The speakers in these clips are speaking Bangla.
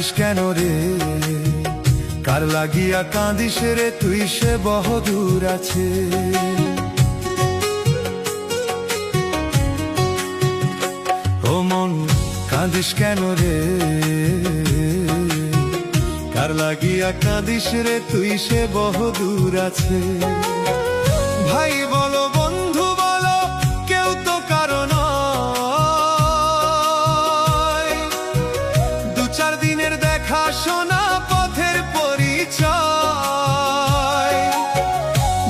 কাঁদিস কেন রে, কার লাগিয়া কাঁদিস রে তুই, সে বহুদূর আছে। ও মন কাঁদিস কেন রে, কার লাগিয়া কাঁদিস রে তুই, সে বহুদূর আছে। ভাই বলো বন্ধু বলো, কেউ তো কারো নয়, দু চার দিনের দেখা শোনা পথের পরিচয়।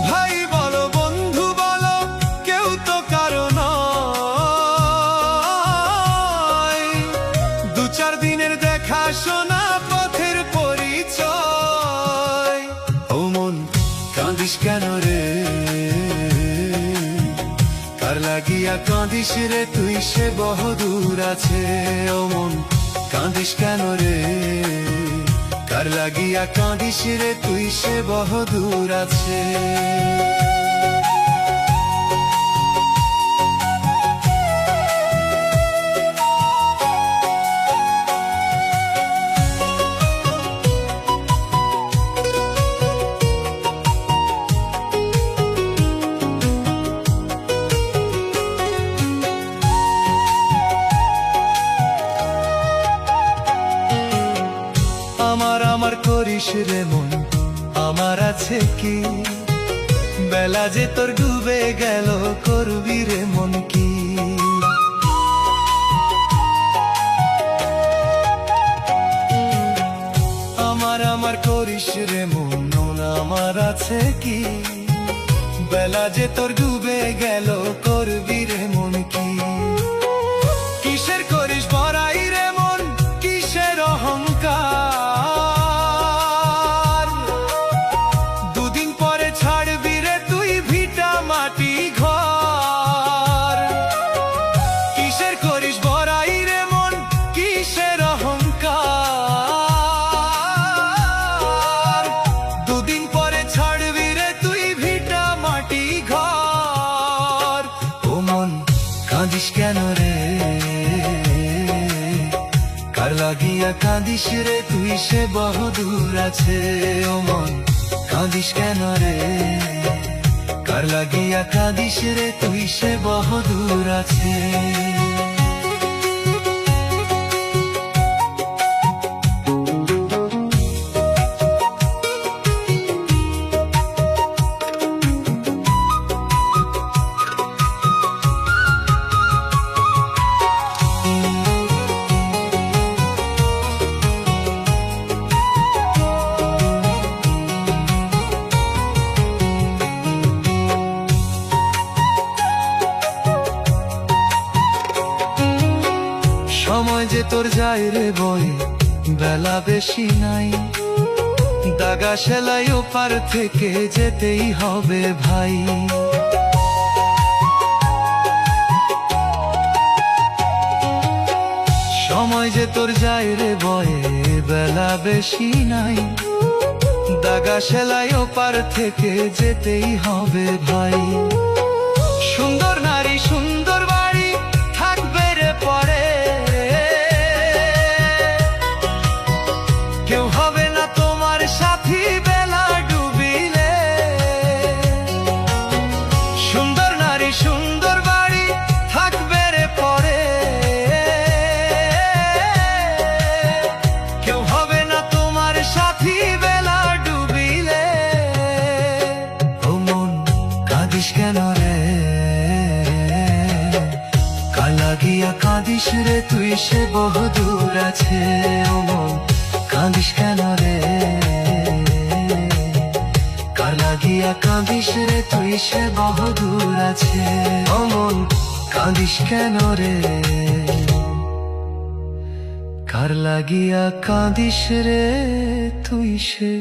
ভাই বলো বন্ধু বলো, কেউ তো কারো নয়, দু চার দিনের দেখা শোনা পথের পরিচয়। ও মন কাঁদিস কেন রে, কার লাগিয়া কাঁদিস রে তুই, সে বহুদূর আছে। ও মন কাঁদিস কেন রে, কার লাগিয়া কাঁদিস রে তুই, সে বহুদূর আছে। আমার আমার করিস রে মন, আমার আছে কি, বেলা যে তোর ডুবে গেল, করবি রে মন কি। আমার আমার করিস রে মন, আমার আছে কি, বেলা যে তোর ডুবে গেল, করবি রে মন কি। কিসের করিস বড়াই রে মন, কিসের অহংকার, দুদিন পরে ছাড়বি রে তুই ভিটা মাটি ঘর। কিসের করিস বড়াই রে মন, কিসের অহংকার, দুদিন পরে ছাড়বি রে তুই ভিটা মাটি ঘর। ও মন কাঁদিস কেন রে, কার লাগিয়া কাঁদিস রে তুই, সে বহুদূর আছে। ও মন কাঁদিস কেন রে, কার লাগিয়া কাঁদিস রে তুই, সে বহুদূর আছে। সময় যে তোর যায় রে বয়ে, বেলা বেশি নাই, দাগা সেলাই ওপার থেকে যেতেই হবে ভাই। সময় যে তোর যায় রে বয়ে, বেলা বেশি নাই, দাগা সেলাই ওপার থেকে যেতেই হবে ভাই। সুন্দর নারী সুন্দর বাড়ি থাকবে রে পরে, কেউ হবে না তোমার সাথী বেলা ডুবিলে। সুন্দর নারী সুন্দর বাড়ি থাকবে রে পরে, কেউ হবে না তোমার সাথী বেলা ডুবিলে। ও মন কাঁদিস কেন রে, কার লাগিয়া কাঁদিস রে তুই, সে বহুদূর আছে। ও মন কাঁদিস কেন রে, কার লাগিয়া কাঁদিস রে তুই, সে বহুদূর আছে। ও মন কাঁদিস কেন রে, কার লাগিয়া কাঁদিস রে তুই, সে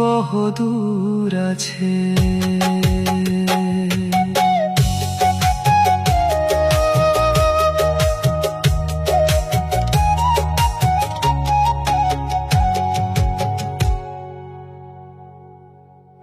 বহুদূর আছে।